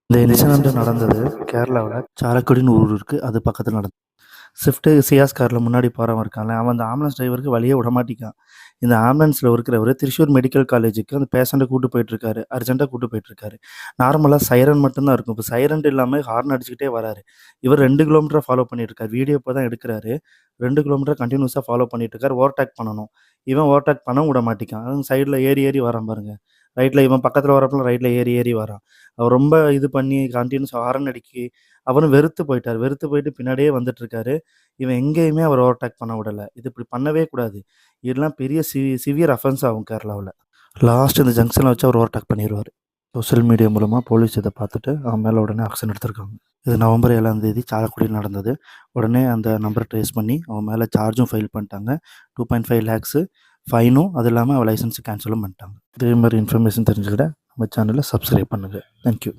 இந்த இன்சிடென்ட் நடந்தது கேரளாவுல சாலக்குடின்னு ஒரு ஊர் இருக்கு. அது பக்கத்துல நடந்தது. ஸ்விஃப்ட் சியாஸ் கார்ல முன்னாடி போறவன் இருக்கான்ல, அவன் அந்த ஆம்புலன்ஸ் டிரைவருக்கு வழியே விடமாட்டிக்கான். இந்த ஆம்புலன்ஸ்ல இருக்கிறவரு திருச்சூர் மெடிக்கல் காலேஜுக்கு அந்த பேஷண்ட்ட கூட்டு போயிட்டுருக்காரு. அர்ஜென்ட்டா கூட்டு போயிட்டுருக்காரு. நார்மலா சைரன் மட்டும் தான் இருக்கும். இப்ப சைரன் இல்லாம ஹார்ன் அடிச்சுக்கிட்டே வராரு. இவர் 2 கிலோமீட்டரா ஃபாலோ பண்ணிட்டுருக்காரு. வீடியோ இப்ப தான் எடுக்குறாரு. 2 கிலோமீட்டர் கன்டினியூஸா ஃபாலோ பண்ணிட்டுருக்காரு. ஓவர்டேக் பண்ணணும். இவன் ஓவர்டேக் பண்ணவும் விடமாட்டிக்கான். சைடுல ஏறி ஏறி வரான் பாருங்க. ரைட்ல இவன் பக்கத்துல வரப்பலாம் ரைட்ல ஏறி ஏறி வரான். அவர் ரொம்ப இது பண்ணி கன்டினியூஸா ஹாரன் அடிக்கி, அவரும் வெறுத்து போயிட்டாரு. வெறுத்து போயிட்டு பின்னாடியே வந்துட்டுருக்காரு. இவன் எங்கேயுமே அவர ஓவர்டேக் பண்ண விடல. இது இப்படி பண்ணவே கூடாது. இதெல்லாம் பெரிய சிவியர் அஃபென்ஸ் ஆகும் கேரளாவுல. லாஸ்ட் இந்த ஜங்ஷன்ல வச்சு அவர் ஓவர்டேக் பண்ணிருவாரு. சோசியல் மீடியா மூலமா போலீஸ் இத பார்த்துட்டு அவன் மேல உடனே ஆக்ஷன் எடுத்திருக்காங்க. இது நவம்பர் 7ஆம் தேதி சாலக்குடியில நடந்தது. உடனே அந்த நம்பர ட்ரேஸ் பண்ணி அவன் மேல சார்ஜும் ஃபைல் பண்ணிட்டாங்க. 2.5 லேக்ஸ் ஃபைனும் அது இல்லாம அவன் லைசென்ஸ் கேன்சலும் பண்ணிட்டாங்க. இதே மாரி இன்ஃபர்மேஷன் தெரிஞ்சுக்கிட நம்ம சேனல சப்ஸ்கிரைப் பண்ணுங்க. Thank you.